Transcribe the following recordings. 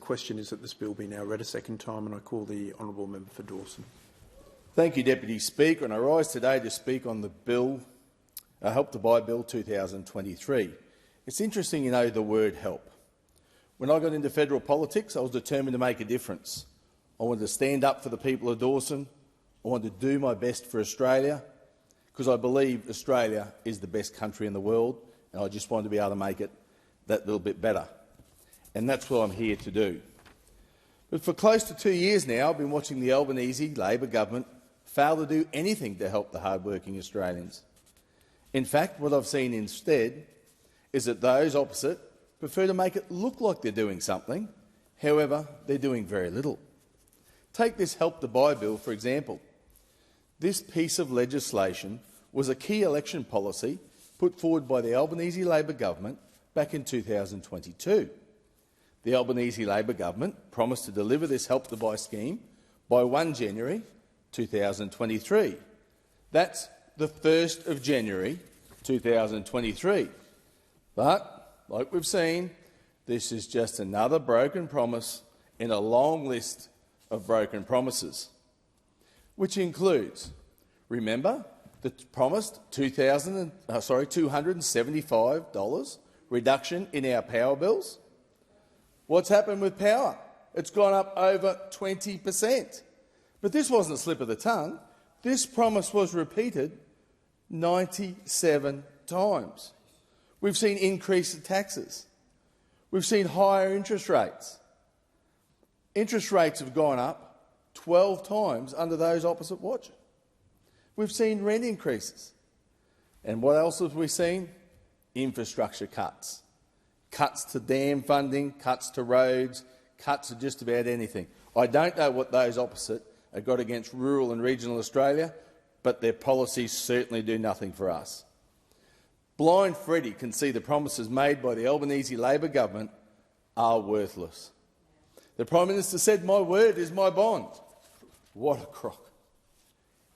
question is that this bill be now read a second time, and I call the honourable member for Dawson. Thank you, Deputy Speaker. And I rise today to speak on the bill, Help to Buy Bill 2023. It's interesting you know the word help. When I got into federal politics, I was determined to make a difference. I wanted to stand up for the people of Dawson. I wanted to do my best for Australia, because I believe Australia is the best country in the world, and I just wanted to be able to make it that little bit better. And that's what I'm here to do. But for close to 2 years now, I've been watching the Albanese Labor government fail to do anything to help the hard-working Australians. In fact, what I've seen instead is that those opposite prefer to make it look like they're doing something. However, they're doing very little. Take this Help to Buy bill, for example. This piece of legislation was a key election policy put forward by the Albanese Labor government back in 2022. The Albanese Labor government promised to deliver this Help to Buy scheme by 1 January 2023. That's the 1st of January 2023. But, like we've seen, this is just another broken promise in a long list of broken promises, which includes, remember, the promised $275 reduction in our power bills? What's happened with power? It's gone up over 20%. But this wasn't a slip of the tongue. This promise was repeated 97 times. We've seen increased taxes. We've seen higher interest rates. Interest rates have gone up 12 times under those opposite watch. We've seen rent increases. And what else have we seen? Infrastructure cuts. Cuts to dam funding, cuts to roads, cuts to just about anything. I don't know what those opposite have got against rural and regional Australia, but their policies certainly do nothing for us. Blind Freddie can see the promises made by the Albanese Labor government are worthless. The Prime Minister said, "My word is my bond." What a crock.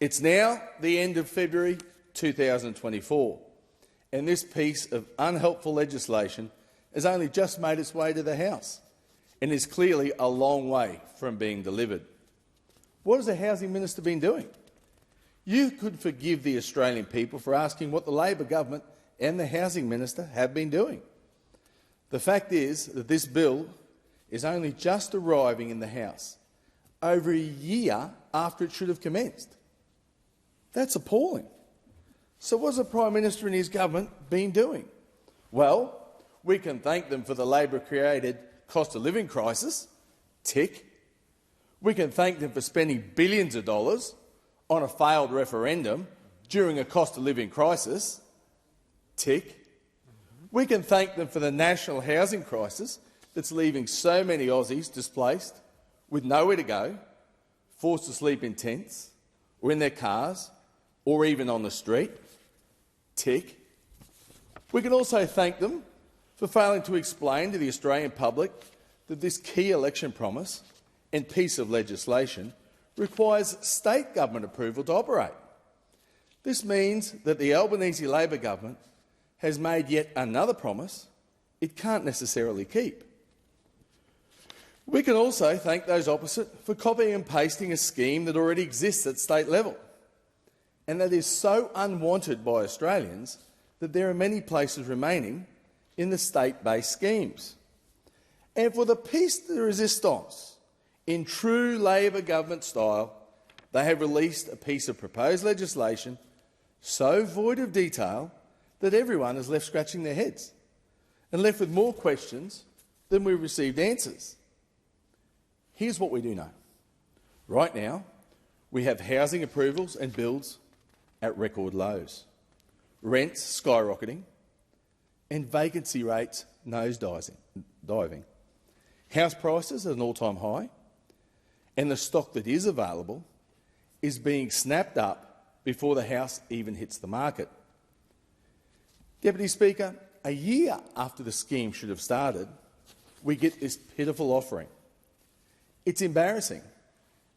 It's now the end of February 2024, and this piece of unhelpful legislation has only just made its way to the House and is clearly a long way from being delivered. What has the Housing Minister been doing? You could forgive the Australian people for asking what the Labor government and the Housing Minister have been doing. The fact is that this bill is only just arriving in the House, over a year after it should have commenced. That's appalling. So what's the Prime Minister and his government been doing? Well, we can thank them for the Labor-created cost of living crisis. Tick. We can thank them for spending billions of dollars on a failed referendum during a cost of living crisis. Tick. We can thank them for the national housing crisis that's leaving so many Aussies displaced, with nowhere to go, forced to sleep in tents, or in their cars, or even on the street. Tick. We can also thank them for failing to explain to the Australian public that this key election promise and piece of legislation requires state government approval to operate. This means that the Albanese Labor government has made yet another promise it can't necessarily keep. We can also thank those opposite for copying and pasting a scheme that already exists at state level, and that is so unwanted by Australians that there are many places remaining in the state-based schemes. And for the piece de resistance, in true Labor government style, they have released a piece of proposed legislation so void of detail that everyone is left scratching their heads and left with more questions than we received answers. Here's what we do know. Right now, we have housing approvals and builds at record lows, rents skyrocketing, and vacancy rates nosediving. House prices at an all-time high, and the stock that is available is being snapped up before the House even hits the market. Deputy Speaker, a year after the scheme should have started, we get this pitiful offering. It's embarrassing.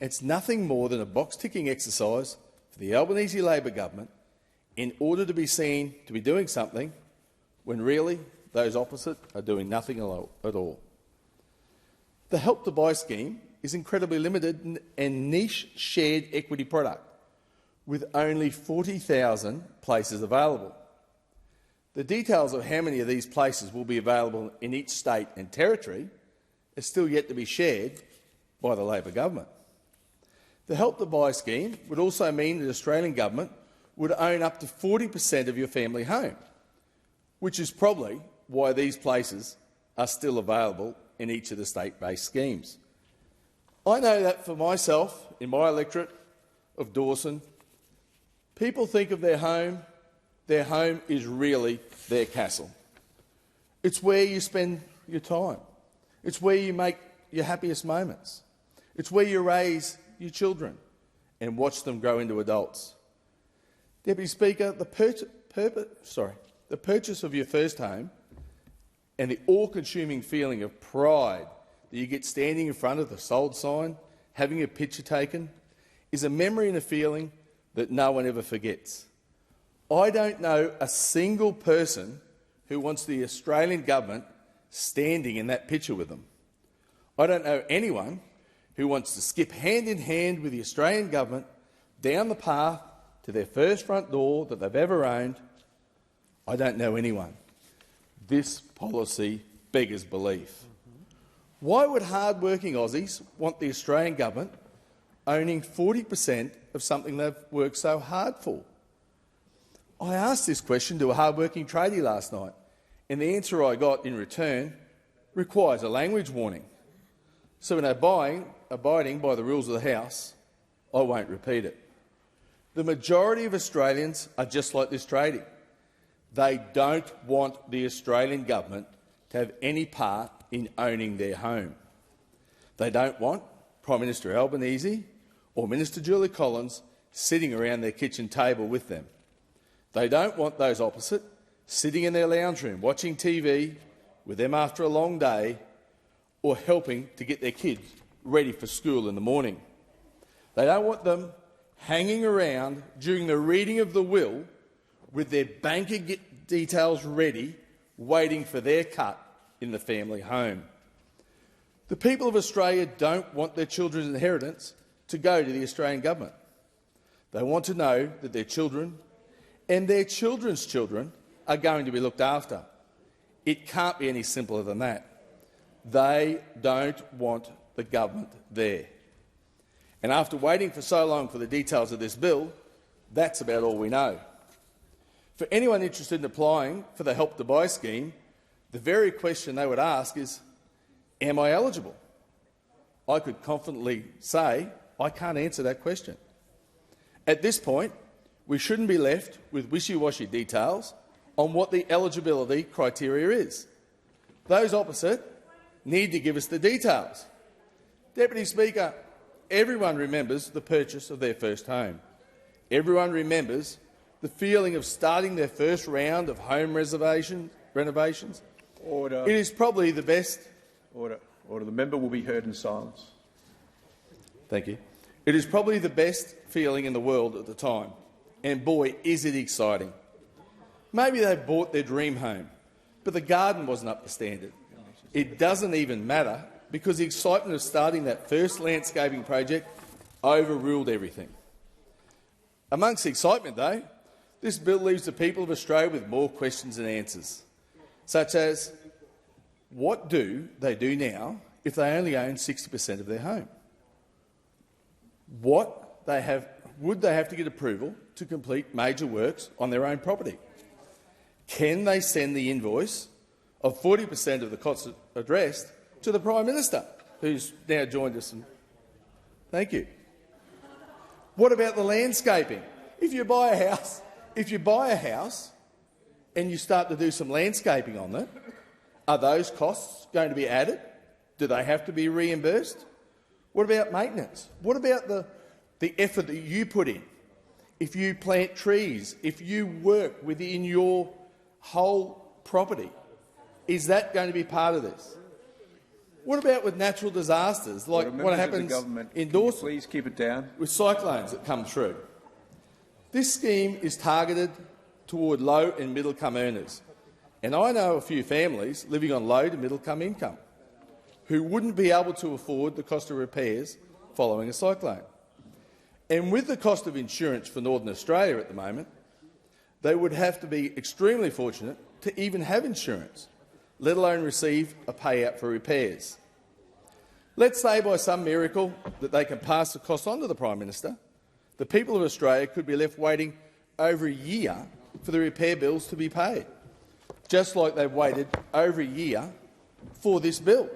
It's nothing more than a box-ticking exercise for the Albanese Labor government in order to be seen to be doing something when really those opposite are doing nothing at all. The Help to Buy scheme is incredibly limited and niche shared equity product, with only 40,000 places available. The details of how many of these places will be available in each state and territory are still yet to be shared by the Labor government. The Help to Buy scheme would also mean the Australian government would own up to 40% of your family home, which is probably why these places are still available in each of the state-based schemes. I know that for myself, in my electorate of Dawson, people think of their home is really their castle. It's where you spend your time. It's where you make your happiest moments. It's where you raise your children and watch them grow into adults. Deputy Speaker, the purchase of your first home and the all-consuming feeling of pride that you get standing in front of the sold sign, having a picture taken, is a memory and a feeling that no one ever forgets. I don't know a single person who wants the Australian government standing in that picture with them. I don't know anyone who wants to skip hand in hand with the Australian government down the path to their first front door that they've ever owned. I don't know anyone. This policy beggars belief. Why would hard-working Aussies want the Australian government owning 40% of something they've worked so hard for? I asked this question to a hard-working tradie last night, and the answer I got in return requires a language warning. So in abiding by the rules of the House, I won't repeat it. The majority of Australians are just like this tradie. They don't want the Australian government to have any part in owning their home. They don't want Prime Minister Albanese or Minister Julie Collins sitting around their kitchen table with them. They don't want those opposite sitting in their lounge room watching TV with them after a long day or helping to get their kids ready for school in the morning. They don't want them hanging around during the reading of the will with their banking details ready, waiting for their cut in the family home. The people of Australia don't want their children's inheritance to go to the Australian government. They want to know that their children and their children's children are going to be looked after. It can't be any simpler than that. They don't want the government there. And after waiting for so long for the details of this bill, that's about all we know. For anyone interested in applying for the Help to Buy scheme, the very question they would ask is, am I eligible? I could confidently say I can't answer that question. At this point, we shouldn't be left with wishy-washy details on what the eligibility criteria is. Those opposite need to give us the details. Deputy Speaker, everyone remembers the purchase of their first home. Everyone remembers the feeling of starting their first round of home renovations. Order. It is probably the best. Order. Order. The member will be heard in silence. Thank you. It is probably the best feeling in the world at the time, and boy, is it exciting. Maybe they bought their dream home, but the garden wasn't up to standard. It doesn't even matter because the excitement of starting that first landscaping project overruled everything. Amongst the excitement, though, this bill leaves the people of Australia with more questions than answers, such as, what do they do now if they only own 60% of their home? Would they have to get approval to complete major works on their own property? Can they send the invoice of 40% of the costs addressed to the Prime Minister, who's now joined us? Thank you. What about the landscaping? If you buy a house and you start to do some landscaping on it, are those costs going to be added? Do they have to be reimbursed? What about maintenance? What about the effort that you put in? If you plant trees, if you work within your whole property, is that going to be part of this? What about with natural disasters, like what happens in Dawson? Please keep it down. With cyclones that come through. This scheme is targeted toward low and middle-income earners, and I know a few families living on low to middle-income income. who wouldn't be able to afford the cost of repairs following a cyclone. And with the cost of insurance for Northern Australia at the moment, they would have to be extremely fortunate to even have insurance, let alone receive a payout for repairs. Let's say by some miracle that they can pass the cost on to the Prime Minister. The people of Australia could be left waiting over a year for the repair bills to be paid, just like they've waited over a year for this bill.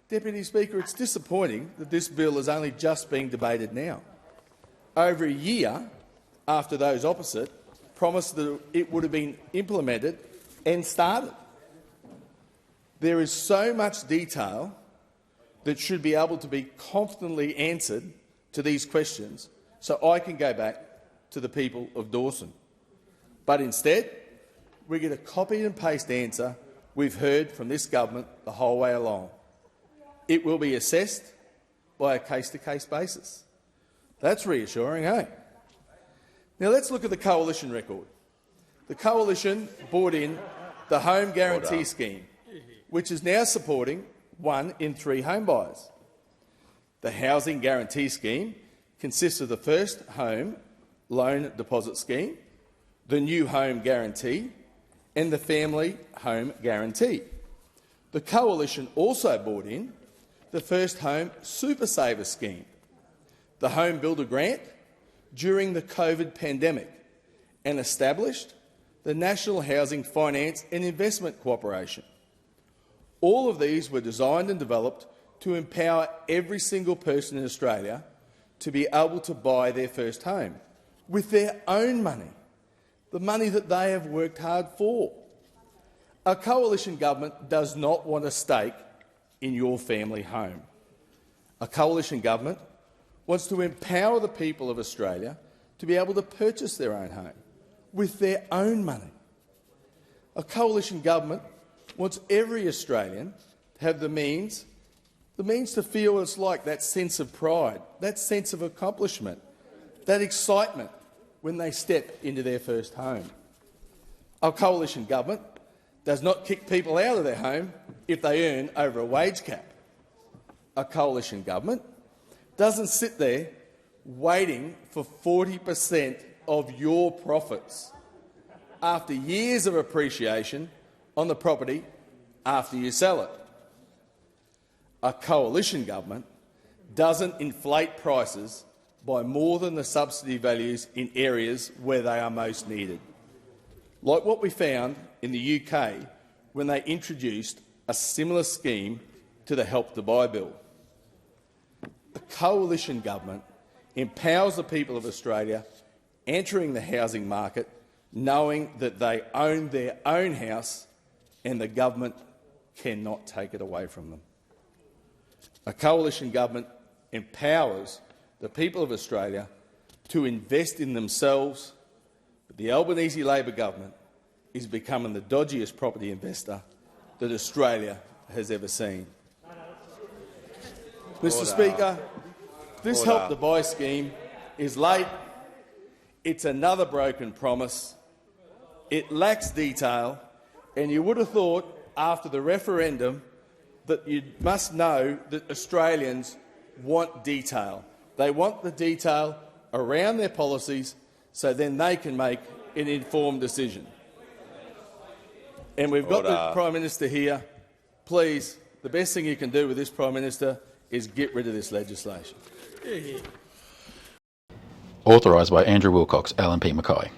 Deputy Speaker, it's disappointing that this bill is only just being debated now, over a year after those opposite promised that it would have been implemented and started. There is so much detail that should be able to be confidently answered to these questions so I can go back to the people of Dawson. But instead, we get a copy and paste answer we've heard from this government the whole way along. It will be assessed by a case-to-case basis. That's reassuring, eh? Now let's look at the coalition record. The coalition brought in the Home Guarantee Scheme, which is now supporting 1 in 3 home buyers. The Housing Guarantee Scheme consists of the First Home Loan Deposit Scheme, the New Home Guarantee and the Family Home Guarantee. The coalition also brought in the First Home Super Saver Scheme, the Home Builder Grant during the COVID pandemic, and established the National Housing Finance and Investment Corporation. All of these were designed and developed to empower every single person in Australia to be able to buy their first home with their own money, the money that they have worked hard for. A coalition government does not want a stake in your family home. A coalition government wants to empower the people of Australia to be able to purchase their own home with their own money. A coalition government wants every Australian to have the means to feel what it's like, that sense of pride, that sense of accomplishment, that excitement when they step into their first home. Our coalition government does not kick people out of their home if they earn over a wage cap. A coalition government doesn't sit there waiting for 40% of your profits after years of appreciation on the property after you sell it. A coalition government doesn't inflate prices by more than the subsidy values in areas where they are most needed, like what we found in the UK when they introduced a similar scheme to the Help to Buy bill. A coalition government empowers the people of Australia entering the housing market knowing that they own their own house and the government cannot take it away from them. A coalition government empowers the people of Australia to invest in themselves, but the Albanese Labor government is becoming the dodgiest property investor that Australia has ever seen. Mr. Speaker, this Help to Buy scheme is late. It's another broken promise. It lacks detail, and you would have thought after the referendum that you must know that Australians want detail. They want the detail around their policies so then they can make an informed decision. And we've got the Prime Minister here. Please, the best thing you can do with this Prime Minister is get rid of this legislation. Authorised by Andrew Willcox, LNP Mackay.